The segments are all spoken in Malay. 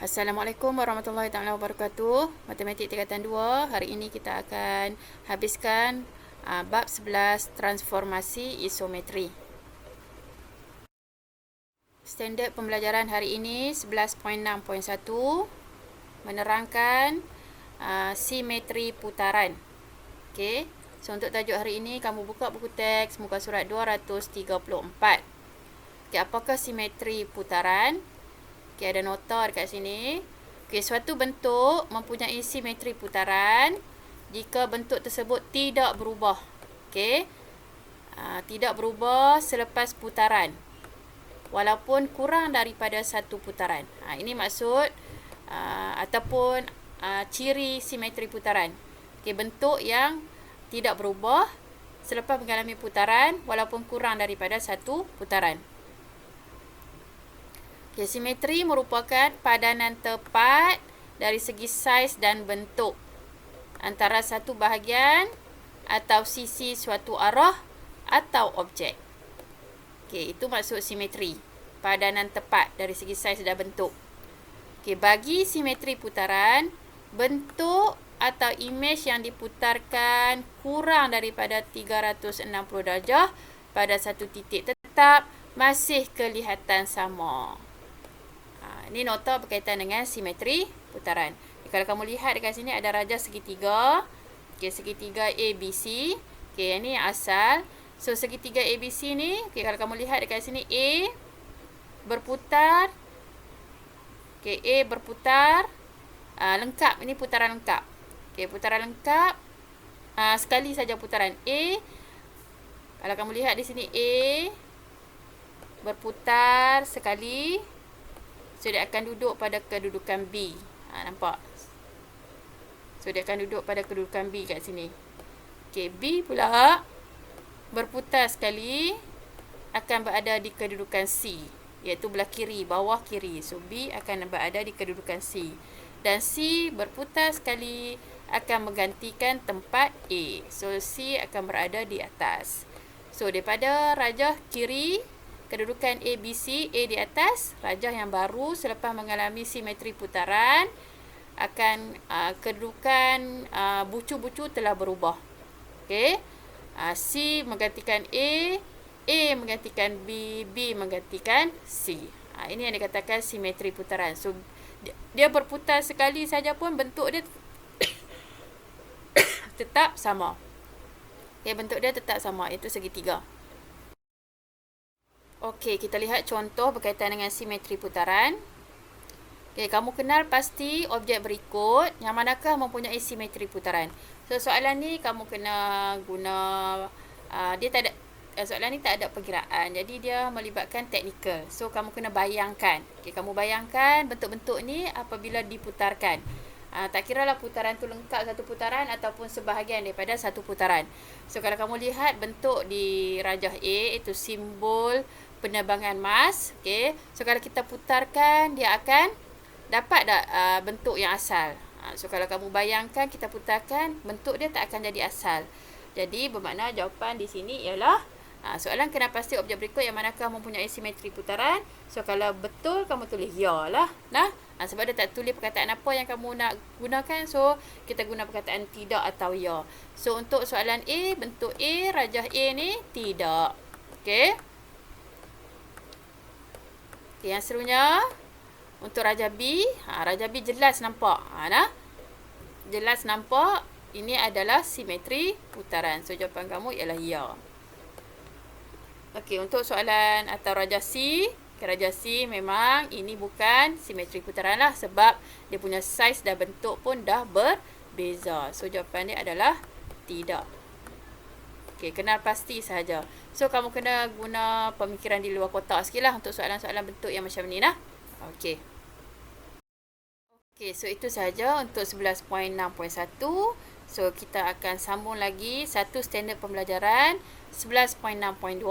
Assalamualaikum warahmatullahi taala wabarakatuh. Matematik tingkatan 2. Hari ini kita akan habiskan bab 11 transformasi isometri. Standard pembelajaran hari ini 11.6.1 menerangkan simetri putaran. Okey. So untuk tajuk hari ini kamu buka buku teks muka surat 234. Okey, apakah simetri putaran? Okay, ada nota dekat sini. Okay, suatu bentuk mempunyai simetri putaran jika bentuk tersebut tidak berubah. Okay. Tidak berubah selepas putaran walaupun kurang daripada satu putaran. Ini maksud ataupun ciri simetri putaran. Okay, bentuk yang tidak berubah selepas mengalami putaran walaupun kurang daripada satu putaran. Okay, simetri merupakan padanan tepat dari segi saiz dan bentuk antara satu bahagian atau sisi suatu arah atau objek. Okay, itu maksud simetri. Padanan tepat dari segi saiz dan bentuk. Okay, bagi simetri putaran, bentuk atau imej yang diputarkan kurang daripada 360 darjah pada satu titik tetap masih kelihatan sama. Ini nota berkaitan dengan simetri putaran. Kalau kamu lihat dekat sini ada rajah segitiga. Okay, segitiga ABC. Okay, ini yang asal. So, segitiga ABC ni, okay, kalau kamu lihat dekat sini A berputar. Okay, A berputar. Lengkap. Ini putaran lengkap. Okay, putaran lengkap. Sekali saja putaran A. Kalau kamu lihat di sini A berputar sekali. So, dia akan duduk pada kedudukan B. Nampak? So, dia akan duduk pada kedudukan B kat sini. Okay, B pula berputar sekali akan berada di kedudukan C. Iaitu belah kiri, bawah kiri. So, B akan berada di kedudukan C. Dan C berputar sekali akan menggantikan tempat A. So, C akan berada di atas. So, daripada rajah kiri, kedudukan ABC, A di atas, rajah yang baru selepas mengalami simetri putaran akan kedudukan bucu-bucu telah berubah. Okey. C menggantikan A menggantikan B, B menggantikan C. Ini yang dikatakan simetri putaran. So dia berputar sekali saja pun bentuk dia tetap sama. Okey, bentuk dia tetap sama, iaitu segitiga. Okey, kita lihat contoh berkaitan dengan simetri putaran. Okey, kamu kenal pasti objek berikut yang manakah mempunyai simetri putaran. So, soalan ni kamu kena guna soalan ni tak ada perkiraan. Jadi dia melibatkan teknikal. So, kamu kena bayangkan. Okey, kamu bayangkan bentuk-bentuk ni apabila diputarkan. Tak kira lah putaran tu lengkap satu putaran ataupun sebahagian daripada satu putaran. So, kalau kamu lihat bentuk di rajah A, itu simbol penerbangan Mars. Okay. So, kalau kita putarkan, dia akan dapat tak bentuk yang asal. So, kalau kamu bayangkan kita putarkan, bentuk dia tak akan jadi asal. Jadi, bermakna jawapan di sini ialah soalan kena pasti objek berikut yang manakah mempunyai simetri putaran. So, kalau betul, kamu tulis ya lah. Sebab dia tak tulis perkataan apa yang kamu nak gunakan. So, kita guna perkataan tidak atau ya. So, untuk soalan A, bentuk A, rajah A ni tidak. Okey. Okay, yang seterusnya untuk rajah B. Rajah B jelas nampak. Jelas nampak ini adalah simetri putaran. So, jawapan kamu ialah ya. Okey, untuk soalan atau rajah C. Rajah C memang ini bukan simetri putaran lah. Sebab dia punya saiz dan bentuk pun dah berbeza. So, jawapan dia adalah tidak. Okey, kenal pasti sahaja. So, kamu kena guna pemikiran di luar kotak sikit lah untuk soalan-soalan bentuk yang macam ni lah. Okey. Okey, so itu sahaja untuk 11.6.1. So, kita akan sambung lagi satu standard pembelajaran 11.6.2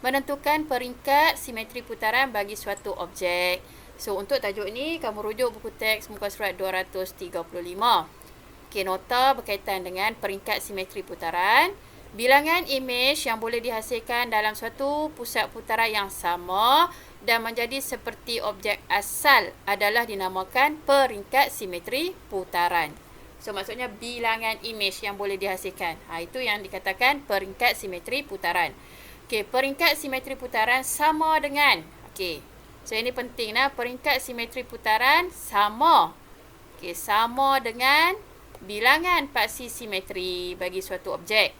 menentukan peringkat simetri putaran bagi suatu objek. So, untuk tajuk ni, kamu rujuk buku teks muka surat 235. Okey, nota berkaitan dengan peringkat simetri putaran. Bilangan imej yang boleh dihasilkan dalam suatu pusat putaran yang sama dan menjadi seperti objek asal adalah dinamakan peringkat simetri putaran. So, maksudnya bilangan imej yang boleh dihasilkan. Itu yang dikatakan peringkat simetri putaran. Okey, peringkat simetri putaran sama dengan, okey, so ini penting lah, peringkat simetri putaran sama. Okey, sama dengan bilangan paksi simetri bagi suatu objek.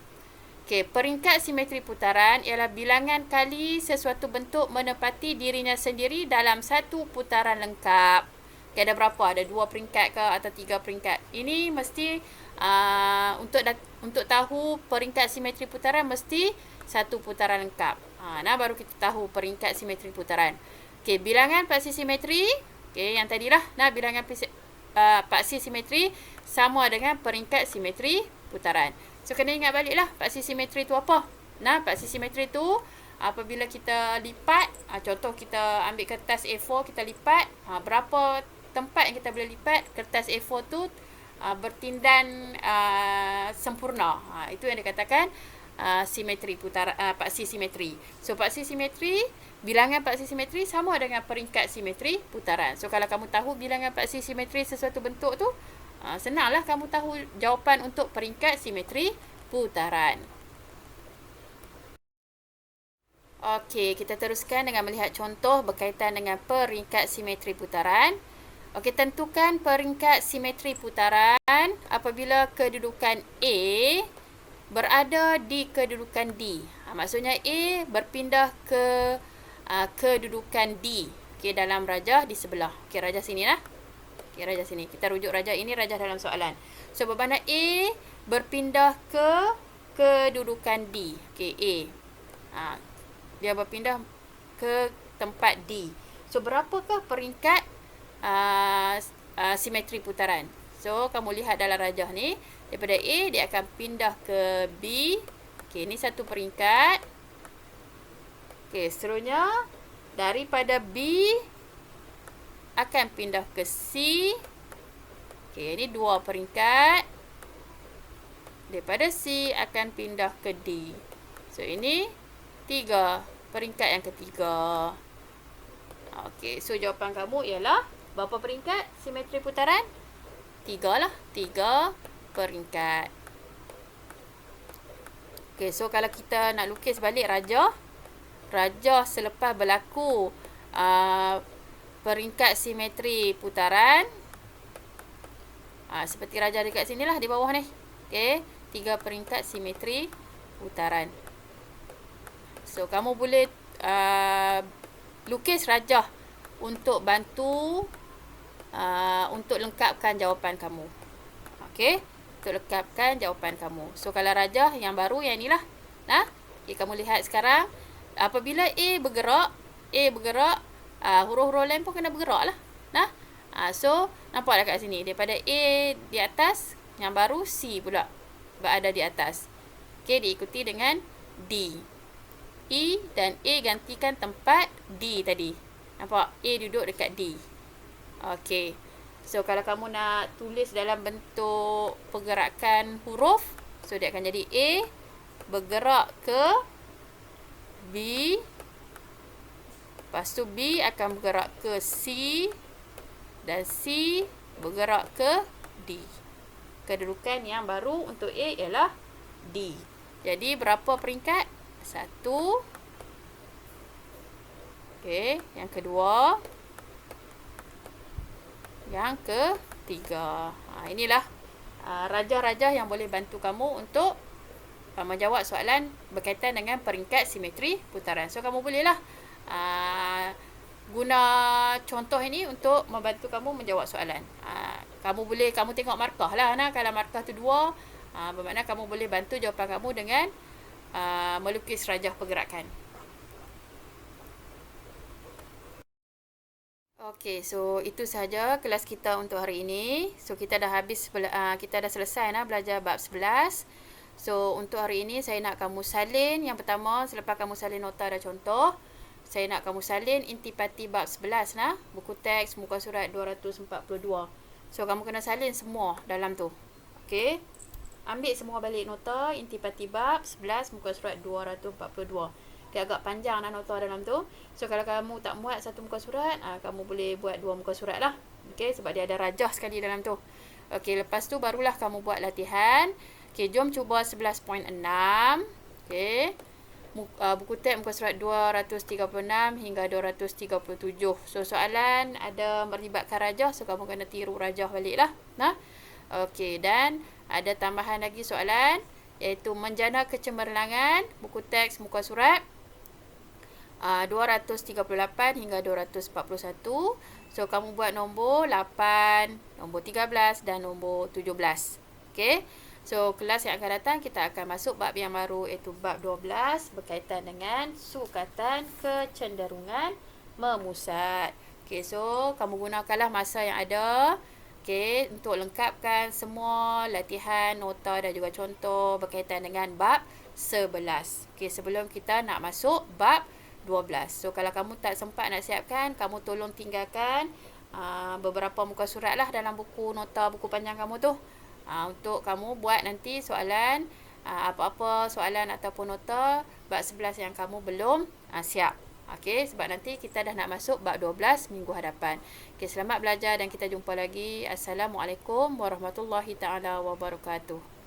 Okey, peringkat simetri putaran ialah bilangan kali sesuatu bentuk menepati dirinya sendiri dalam satu putaran lengkap. Okey, ada berapa? Ada 2 peringkat ke atau 3 peringkat? Ini mesti untuk tahu peringkat simetri putaran mesti satu putaran lengkap. Nah, baru kita tahu peringkat simetri putaran. Okey, bilangan paksi simetri, okey, yang tadilah, bilangan paksi simetri sama dengan peringkat simetri putaran. So, kena ingat baliklah paksi simetri tu apa. Paksi simetri tu apabila kita lipat, contoh kita ambil kertas A4, kita lipat, berapa tempat yang kita boleh lipat kertas A4 tu bertindan sempurna. Itu yang dikatakan simetri putaran, paksi simetri. So, paksi simetri, bilangan paksi simetri sama dengan peringkat simetri putaran. So, kalau kamu tahu bilangan paksi simetri sesuatu bentuk tu, senanglah kamu tahu jawapan untuk peringkat simetri putaran. Okey, kita teruskan dengan melihat contoh berkaitan dengan peringkat simetri putaran. Okey, tentukan peringkat simetri putaran apabila kedudukan A berada di kedudukan D. Maksudnya A berpindah ke kedudukan D. Okey, dalam rajah di sebelah. Okey, rajah sini lah. Okey, rajah sini. Kita rujuk rajah ini rajah dalam soalan. So, bermakna A berpindah ke kedudukan D. Okey, A. Dia berpindah ke tempat D. So, berapakah peringkat simetri putaran? So, kamu lihat dalam rajah ni. Daripada A, dia akan pindah ke B. Okey, ini satu peringkat. Okey, seterusnya daripada B akan pindah ke C. Okey, ini 2 peringkat. Daripada C akan pindah ke D. So, ini 3 peringkat yang ketiga. Okey, so jawapan kamu ialah berapa peringkat simetri putaran? 3 lah. 3 peringkat. Okey, so kalau kita nak lukis balik rajah selepas berlaku peringkat simetri putaran, seperti rajah dekat sini lah, di bawah ni. Okey, 3 peringkat simetri putaran. So, kamu boleh lukis rajah untuk bantu untuk lengkapkan jawapan kamu. Okey, untuk lengkapkan jawapan kamu. So, kalau rajah yang baru yang inilah. Okay, kamu lihat sekarang apabila A bergerak, huruf-huruf lain pun kena bergerak lah. So, nampak dekat sini. Daripada A di atas, yang baru C pula berada di atas. Okey, diikuti dengan D. E dan A gantikan tempat D tadi. Nampak? A duduk dekat D. Okey. So, kalau kamu nak tulis dalam bentuk pergerakan huruf, so dia akan jadi A bergerak ke B. Lepas tu B akan bergerak ke C. Dan C bergerak ke D. Kedudukan yang baru untuk A ialah D. Jadi, berapa peringkat? 1. Okey, yang kedua. Yang ketiga. Inilah rajah-rajah yang boleh bantu kamu untuk menjawab soalan berkaitan dengan peringkat simetri putaran. So, kamu bolehlah guna contoh ini untuk membantu kamu menjawab soalan. Kamu tengok markah lah. Kalau markah tu 2, bermakna kamu boleh bantu jawapan kamu dengan melukis rajah pergerakan. Okey, so itu sahaja kelas kita untuk hari ini. So, kita dah selesai belajar bab 11. So, untuk hari ini saya nak kamu salin. Yang pertama, selepas kamu salin nota dan contoh, saya nak kamu salin intipati bab 11 buku teks muka surat 242. So, kamu kena salin semua dalam tu. Okey. Ambil semua balik nota intipati bab 11 muka surat 242. Okay, agak panjang lah nota dalam tu. So kalau kamu tak muat satu muka surat, kamu boleh buat 2 muka surat lah. Okay, sebab dia ada rajah sekali dalam tu. Okay, lepas tu barulah kamu buat latihan. Okay, jom cuba 11.6. Okay. Buku teks muka surat 236 hingga 237. So soalan ada melibatkan rajah, so kamu kena tiru rajah balik lah. Okey, dan ada tambahan lagi soalan, iaitu menjana kecemerlangan buku teks muka surat 238 hingga 241. So kamu buat nombor 8, nombor 13 dan nombor 17. Okey. So kelas yang akan datang kita akan masuk bab yang baru, iaitu bab 12 berkaitan dengan sukatan kecenderungan memusat. Okey, so kamu gunakanlah masa yang ada, okey, untuk lengkapkan semua latihan, nota dan juga contoh berkaitan dengan bab 11. Okey, sebelum kita nak masuk bab 12. So kalau kamu tak sempat nak siapkan, kamu tolong tinggalkan beberapa muka surat lah dalam buku nota, buku panjang kamu tu, untuk kamu buat nanti soalan, apa-apa soalan ataupun nota bab 11 yang kamu belum siap. Okey, sebab nanti kita dah nak masuk bab 12 minggu hadapan. Okey, selamat belajar dan kita jumpa lagi. Assalamualaikum warahmatullahi taala wabarakatuh.